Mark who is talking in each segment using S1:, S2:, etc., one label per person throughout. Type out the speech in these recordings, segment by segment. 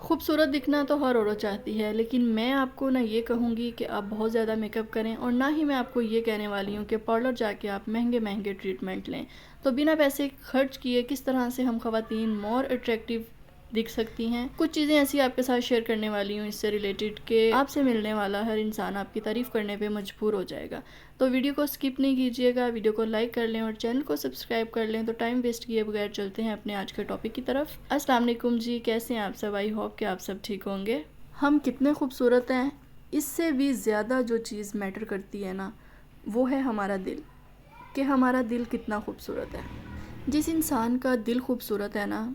S1: खूबसूरत दिखना तो हर औरत चाहती है, लेकिन मैं आपको ना ये कहूँगी कि आप बहुत ज़्यादा मेकअप करें, और ना ही मैं आपको ये कहने वाली हूँ कि पार्लर जाके आप महंगे महंगे ट्रीटमेंट लें। तो बिना पैसे खर्च किए किस तरह से हम ख़वातीन मोर अट्रैक्टिव दिख सकती हैं, कुछ चीज़ें ऐसी आपके साथ शेयर करने वाली हूँ इससे रिलेटेड कि आपसे मिलने वाला हर इंसान आपकी तारीफ़ करने पे मजबूर हो जाएगा। तो वीडियो को स्किप नहीं कीजिएगा, वीडियो को लाइक कर लें और चैनल को सब्सक्राइब कर लें। तो टाइम वेस्ट किए बगैर चलते हैं अपने आज के टॉपिक की तरफ। अस्सलाम वालेकुम जी, कैसे हैं आप सब? आई होप कि आप सब ठीक होंगे। हम कितने खूबसूरत हैं, इससे भी ज़्यादा जो चीज़ मैटर करती है ना, वो है हमारा दिल, कि हमारा दिल कितना खूबसूरत है। जिस इंसान का दिल खूबसूरत है ना,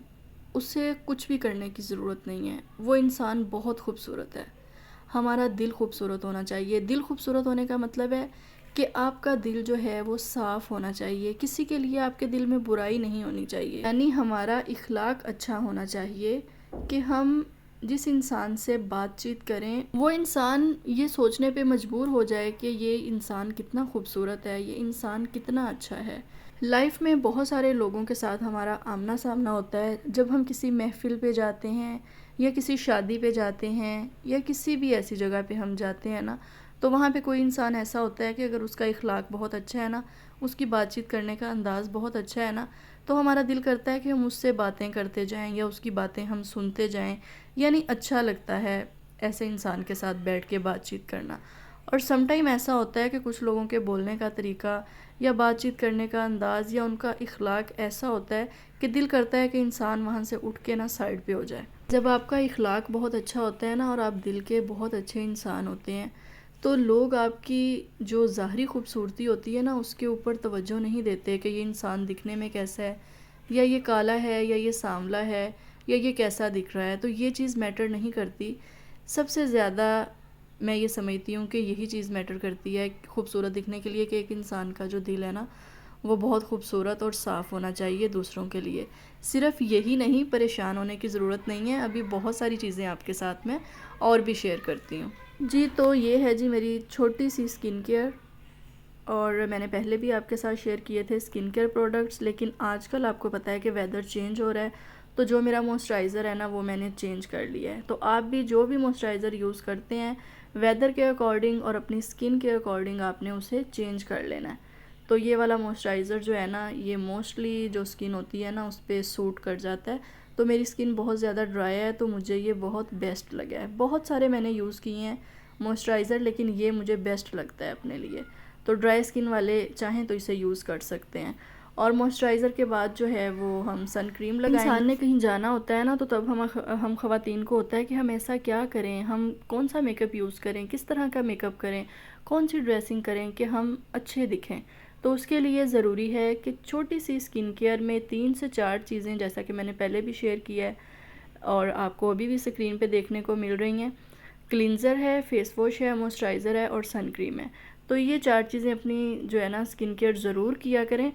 S1: उसे कुछ भी करने की ज़रूरत नहीं है, वो इंसान बहुत खूबसूरत है। हमारा दिल खूबसूरत होना चाहिए। दिल खूबसूरत होने का मतलब है कि आपका दिल जो है वो साफ़ होना चाहिए, किसी के लिए आपके दिल में बुराई नहीं होनी चाहिए। यानी हमारा इखलाक अच्छा होना चाहिए कि हम जिस इंसान से बातचीत करें वो इंसान ये सोचने पे मजबूर हो जाए कि ये इंसान कितना खूबसूरत है, ये इंसान कितना अच्छा है। लाइफ में बहुत सारे लोगों के साथ हमारा आमना सामना होता है। जब हम किसी महफ़िल पे जाते हैं या किसी शादी पे जाते हैं या किसी भी ऐसी जगह पे हम जाते हैं ना, तो वहाँ पे कोई इंसान ऐसा होता है कि अगर उसका इखलाक बहुत अच्छा है ना, उसकी बातचीत करने का अंदाज़ बहुत अच्छा है ना, तो हमारा दिल करता है कि हम उससे बातें करते जाएं या उसकी बातें हम सुनते जाएं। यानी अच्छा लगता है ऐसे इंसान के साथ बैठ के बातचीत करना। और समटाइम ऐसा होता है कि कुछ लोगों के बोलने का तरीका या बातचीत करने का अंदाज़ या उनका इखलाक ऐसा होता है कि दिल करता है कि इंसान वहाँ से उठ के ना साइड पे हो जाए। जब आपका इखलाक बहुत अच्छा होता है ना और आप दिल के बहुत अच्छे इंसान होते हैं, तो लोग आपकी जो ज़ाहरी खूबसूरती होती है ना उसके ऊपर तवज्जो नहीं देते कि ये इंसान दिखने में कैसा है, या ये काला है या ये सांवला है या ये कैसा दिख रहा है। तो ये चीज़ मैटर नहीं करती। सबसे ज़्यादा मैं ये समझती हूँ कि यही चीज़ मैटर करती है खूबसूरत दिखने के लिए, कि एक इंसान का जो दिल है ना वो बहुत खूबसूरत और साफ़ होना चाहिए दूसरों के लिए। सिर्फ यही नहीं, परेशान होने की ज़रूरत नहीं है, अभी बहुत सारी चीज़ें आपके साथ में और भी शेयर करती हूँ जी। तो ये है जी मेरी छोटी सी स्किन केयर, और मैंने पहले भी आपके साथ शेयर किए थे स्किन केयर प्रोडक्ट्स, लेकिन आजकल आपको पता है कि वेदर चेंज हो रहा है, तो जो मेरा मॉइस्चराइज़र है ना वो मैंने चेंज कर लिया है। तो आप भी जो भी मॉइस्चराइज़र यूज़ करते हैं वेदर के अकॉर्डिंग और अपनी स्किन के अकॉर्डिंग आपने उसे चेंज कर लेना है। तो ये वाला मॉइस्चराइज़र जो है ना, ये मोस्टली जो स्किन होती है ना उस पर सूट कर जाता है। तो मेरी स्किन बहुत ज़्यादा ड्राई है, तो मुझे ये बहुत बेस्ट लगा है। बहुत सारे मैंने यूज़ किए हैं मॉइस्चराइज़र, लेकिन ये मुझे बेस्ट लगता है अपने लिए। तो ड्राई स्किन वाले चाहें तो इसे यूज़ कर सकते हैं। और मॉइस्चराइज़र के बाद जो है वो हम सन क्रीम लगाएंगे। इंसान ने कहीं जाना होता है ना, तो तब हम ख़वातीन को होता है कि हम ऐसा क्या करें, हम कौन सा मेकअप यूज़ करें, किस तरह का मेकअप करें, कौन सी ड्रेसिंग करें कि हम अच्छे दिखें। तो उसके लिए ज़रूरी है कि छोटी सी स्किन केयर में 3 से 4 चीज़ें, जैसा कि मैंने पहले भी शेयर किया है और आपको अभी भी स्क्रीन पे देखने को मिल रही हैं। क्लिनज़र है, फेस वॉश है, मॉइस्चराइज़र है और सन क्रीम है। तो ये 4 चीज़ें अपनी जो है ना स्किन केयर ज़रूर किया करें।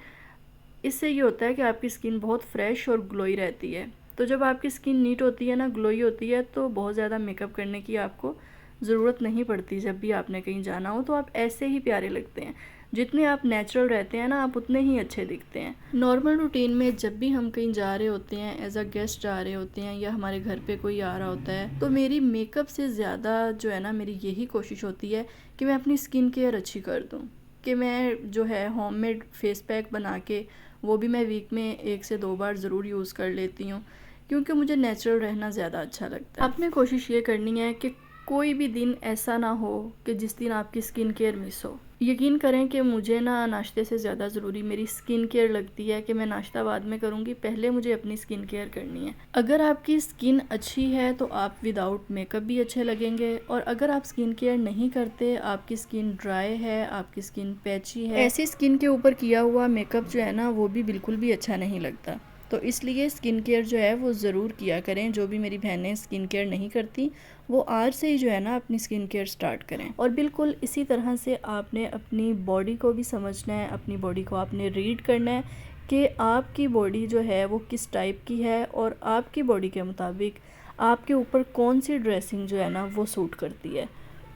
S1: इससे ये होता है कि आपकी स्किन बहुत फ्रेश और ग्लोई रहती है। तो जब आपकी स्किन नीट होती है ना, ग्लोई होती है, तो बहुत ज़्यादा मेकअप करने की आपको ज़रूरत नहीं पड़ती। जब भी आपने कहीं जाना हो तो आप ऐसे ही प्यारे लगते हैं। जितने आप नेचुरल रहते हैं ना, आप उतने ही अच्छे दिखते हैं। नॉर्मल रूटीन में जब भी हम कहीं जा रहे होते हैं, एज अ गेस्ट जा रहे होते हैं या हमारे घर पे कोई आ रहा होता है, तो मेरी मेकअप से ज़्यादा जो है ना मेरी यही कोशिश होती है कि मैं अपनी स्किन केयर अच्छी कर दूँ। कि मैं जो है होममेड फेस पैक बना के वो भी मैं वीक में 1 से 2 बार ज़रूर यूज़ कर लेती हूँ, क्योंकि मुझे नेचुरल रहना ज़्यादा अच्छा लगता है। आपने कोशिश ये करनी है कि कोई भी दिन ऐसा ना हो कि जिस दिन आपकी स्किन केयर मिस हो। यकीन करें कि मुझे ना नाश्ते से ज़्यादा ज़रूरी मेरी स्किन केयर लगती है, कि मैं नाश्ता बाद में करूँगी, पहले मुझे अपनी स्किन केयर करनी है। अगर आपकी स्किन अच्छी है तो आप विदाउट मेकअप भी अच्छे लगेंगे, और अगर आप स्किन केयर नहीं करते, आपकी स्किन ड्राई है, आपकी स्किन पैची है, ऐसी स्किन के ऊपर किया हुआ मेकअप जो है ना वो भी बिल्कुल भी अच्छा नहीं लगता। तो इसलिए स्किन केयर जो है वो ज़रूर किया करें। जो भी मेरी बहनें स्किन केयर नहीं करती, वो आज से ही जो है ना अपनी स्किन केयर स्टार्ट करें। और बिल्कुल इसी तरह से आपने अपनी बॉडी को भी समझना है, अपनी बॉडी को आपने रीड करना है कि आपकी बॉडी जो है वो किस टाइप की है, और आपकी बॉडी के मुताबिक आपके ऊपर कौन सी ड्रेसिंग जो है ना वो सूट करती है।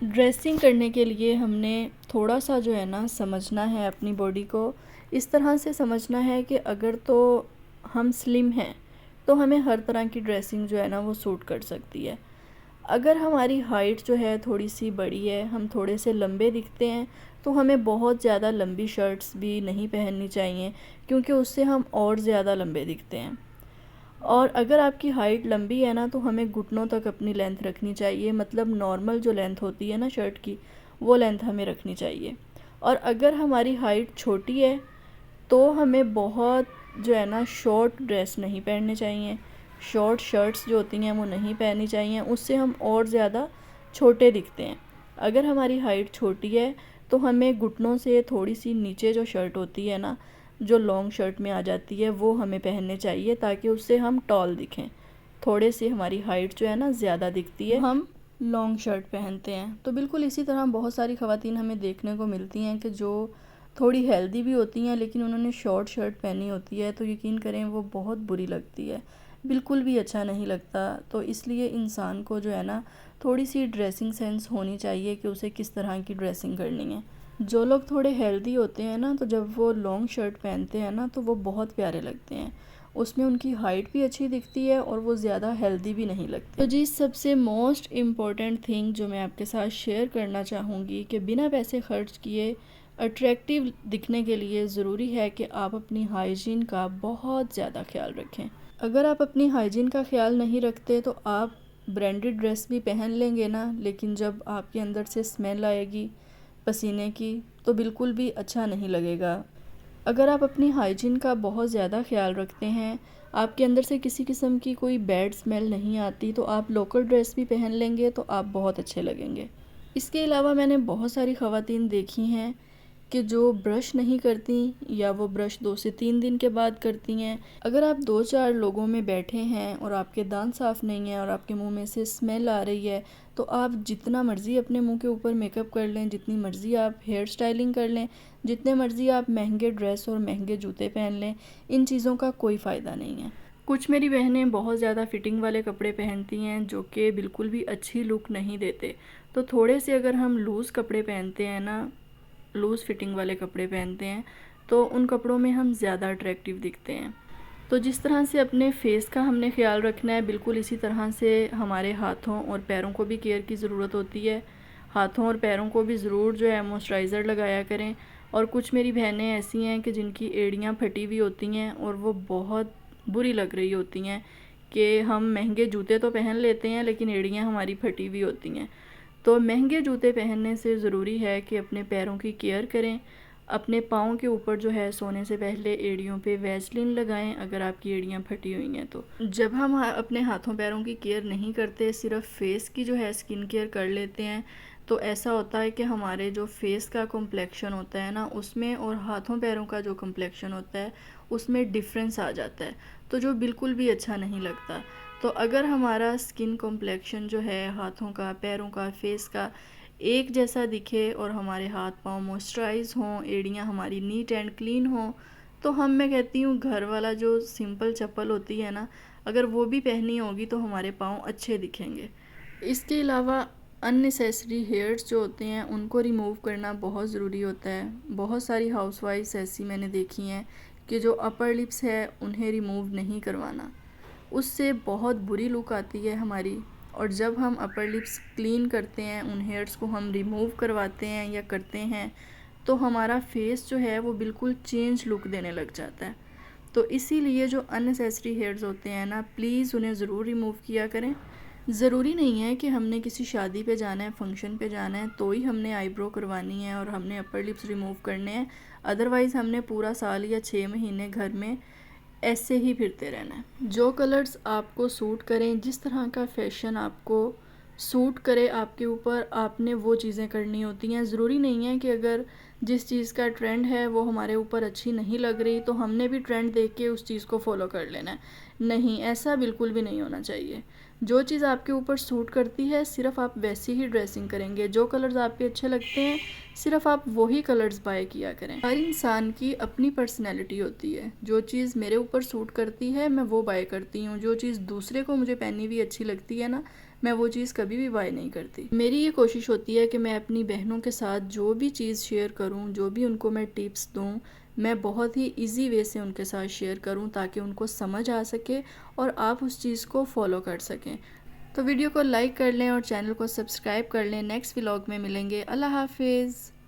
S1: ड्रेसिंग करने के लिए हमने थोड़ा सा जो है ना समझना है अपनी बॉडी को। इस तरह से समझना है कि अगर तो हम स्लिम हैं, तो हमें हर तरह की ड्रेसिंग जो है ना वो सूट कर सकती है। अगर हमारी हाइट जो है थोड़ी सी बड़ी है, हम थोड़े से लंबे दिखते हैं, तो हमें बहुत ज़्यादा लंबी शर्ट्स भी नहीं पहननी चाहिए, क्योंकि उससे हम और ज़्यादा लंबे दिखते हैं। और अगर आपकी हाइट लंबी है ना, तो हमें घुटनों तक अपनी लेंथ रखनी चाहिए, मतलब नॉर्मल जो लेंथ होती है ना शर्ट की, वो लेंथ हमें रखनी चाहिए। और अगर हमारी हाइट छोटी है, तो हमें बहुत जो है ना शॉर्ट ड्रेस नहीं पहनने चाहिए, शॉर्ट शर्ट्स जो होती हैं वो नहीं पहननी चाहिए, उससे हम और ज़्यादा छोटे दिखते हैं। अगर हमारी हाइट छोटी है, तो हमें घुटनों से थोड़ी सी नीचे जो शर्ट होती है ना, जो लॉन्ग शर्ट में आ जाती है, वो हमें पहनने चाहिए, ताकि उससे हम टॉल दिखें। थोड़े से हमारी हाइट जो है ना ज़्यादा दिखती है, हम लॉन्ग शर्ट पहनते हैं। तो बिल्कुल इसी तरह बहुत सारी ख़वातीन हमें देखने को मिलती हैं कि जो थोड़ी हेल्दी भी होती हैं, लेकिन उन्होंने शॉर्ट शर्ट पहनी होती है, तो यकीन करें वो बहुत बुरी लगती है, बिल्कुल भी अच्छा नहीं लगता। तो इसलिए इंसान को जो है ना थोड़ी सी ड्रेसिंग सेंस होनी चाहिए कि उसे किस तरह की ड्रेसिंग करनी है। जो लोग थोड़े हेल्दी होते हैं ना, तो जब वो लॉन्ग शर्ट पहनते हैं ना, तो वो बहुत प्यारे लगते हैं, उसमें उनकी हाइट भी अच्छी दिखती है और वो ज़्यादा हेल्दी भी नहीं लगते। तो जी, सबसे मोस्ट इम्पॉर्टेंट थिंग जो मैं आपके साथ शेयर करना चाहूँगी कि बिना पैसे खर्च किए अट्रैक्टिव दिखने के लिए ज़रूरी है कि आप अपनी हाइजीन का बहुत ज़्यादा ख्याल रखें। अगर आप अपनी हाइजीन का ख्याल नहीं रखते, तो आप ब्रांडेड ड्रेस भी पहन लेंगे ना, लेकिन जब आपके अंदर से स्मेल आएगी पसीने की, तो बिल्कुल भी अच्छा नहीं लगेगा। अगर आप अपनी हाइजीन का बहुत ज़्यादा ख्याल रखते हैं, आपके अंदर से किसी किस्म की कोई बैड स्मेल नहीं आती, तो आप लोकल ड्रेस भी पहन लेंगे तो आप बहुत अच्छे लगेंगे। इसके अलावा मैंने बहुत सारी ख़वातीन देखी हैं कि जो ब्रश नहीं करती, या वो ब्रश 2 से 3 दिन के बाद करती हैं। अगर आप 2-4 लोगों में बैठे हैं और आपके दांत साफ़ नहीं हैं और आपके मुंह में से स्मेल आ रही है, तो आप जितना मर्ज़ी अपने मुंह के ऊपर मेकअप कर लें, जितनी मर्ज़ी आप हेयर स्टाइलिंग कर लें, जितने मर्ज़ी आप महंगे ड्रेस और महंगे जूते पहन लें, इन चीज़ों का कोई फ़ायदा नहीं है। कुछ मेरी बहनें बहुत ज़्यादा फिटिंग वाले कपड़े पहनती हैं, जो कि बिल्कुल भी अच्छी लुक नहीं देते। तो थोड़े से अगर हम लूज़ कपड़े पहनते हैं ना, लूज़ फिटिंग वाले कपड़े पहनते हैं, तो उन कपड़ों में हम ज़्यादा अट्रैक्टिव दिखते हैं। तो जिस तरह से अपने फेस का हमने ख्याल रखना है, बिल्कुल इसी तरह से हमारे हाथों और पैरों को भी केयर की ज़रूरत होती है। हाथों और पैरों को भी ज़रूर जो है मॉइस्चराइज़र लगाया करें। और कुछ मेरी बहनें ऐसी हैं कि जिनकी एड़ियाँ फटी हुई होती हैं और वो बहुत बुरी लग रही होती हैं, कि हम महंगे जूते तो पहन लेते हैं, लेकिन एड़ियाँ हमारी फटी हुई होती हैं। तो महंगे जूते पहनने से ज़रूरी है कि अपने पैरों की केयर करें। अपने पाँव के ऊपर जो है सोने से पहले एड़ियों पे वैसलीन लगाएं, अगर आपकी एड़ियाँ फटी हुई हैं तो। जब हम अपने हाथों पैरों की केयर नहीं करते, सिर्फ फेस की जो है स्किन केयर कर लेते हैं, तो ऐसा होता है कि हमारे जो फेस का कॉम्प्लेक्शन होता है ना, उसमें और हाथों पैरों का जो कॉम्प्लेक्शन होता है उसमें डिफरेंस आ जाता है, तो जो बिल्कुल भी अच्छा नहीं लगता। तो अगर हमारा स्किन कॉम्प्लेक्शन जो है हाथों का, पैरों का, फेस का एक जैसा दिखे और हमारे हाथ पाँव मॉइस्चराइज हों, एड़ियाँ हमारी नीट एंड क्लीन हों, तो मैं कहती हूँ घर वाला जो सिंपल चप्पल होती है ना, अगर वो भी पहनी होगी तो हमारे पाँव अच्छे दिखेंगे। इसके अलावा अननेसेसरी हेयर्स जो होते हैं उनको रिमूव करना बहुत ज़रूरी होता है। बहुत सारी हाउसवाइफ्स ऐसी मैंने देखी हैं कि जो अपर लिप्स है उन्हें रिमूव नहीं करवाना, उससे बहुत बुरी लुक आती है हमारी। और जब हम अपर लिप्स क्लीन करते हैं, उन हेयर्स को हम रिमूव करवाते हैं या करते हैं, तो हमारा फेस जो है वो बिल्कुल चेंज लुक देने लग जाता है। तो इसीलिए जो अननेसेसरी हेयर्स होते हैं ना, प्लीज़ उन्हें ज़रूर रिमूव किया करें। ज़रूरी नहीं है कि हमने किसी शादी पे जाना है, फंक्शन पे जाना है, तो ही हमने आईब्रो करवानी है और हमने अपर लिप्स रिमूव करने हैं। अदरवाइज़ हमने पूरा साल या 6 महीने घर में ऐसे ही फिरते रहना है। जो कलर्स आपको सूट करें, जिस तरह का फैशन आपको सूट करे आपके ऊपर, आपने वो चीज़ें करनी होती हैं। ज़रूरी नहीं है कि अगर जिस चीज़ का ट्रेंड है वो हमारे ऊपर अच्छी नहीं लग रही, तो हमने भी ट्रेंड देख के उस चीज़ को फॉलो कर लेना है। नहीं, ऐसा बिल्कुल भी नहीं होना चाहिए। जो चीज़ आपके ऊपर सूट करती है, सिर्फ आप वैसी ही ड्रेसिंग करेंगे। जो कलर्स आपके अच्छे लगते हैं, सिर्फ आप वही कलर्स बाय किया करें। हर इंसान की अपनी पर्सनैलिटी होती है। जो चीज़ मेरे ऊपर सूट करती है मैं वो बाय करती हूँ। जो चीज़ दूसरे को मुझे पहनी हुई अच्छी लगती है ना, मैं वो चीज़ कभी भी बाय नहीं करती। मेरी ये कोशिश होती है कि मैं अपनी बहनों के साथ जो भी चीज़ शेयर करूँ, जो भी उनको मैं टिप्स दूँ, मैं बहुत ही इजी वे से उनके साथ शेयर करूं ताकि उनको समझ आ सके और आप उस चीज़ को फॉलो कर सकें। तो वीडियो को लाइक कर लें और चैनल को सब्सक्राइब कर लें। नेक्स्ट व्लॉग में मिलेंगे। अल्लाह हाफिज़।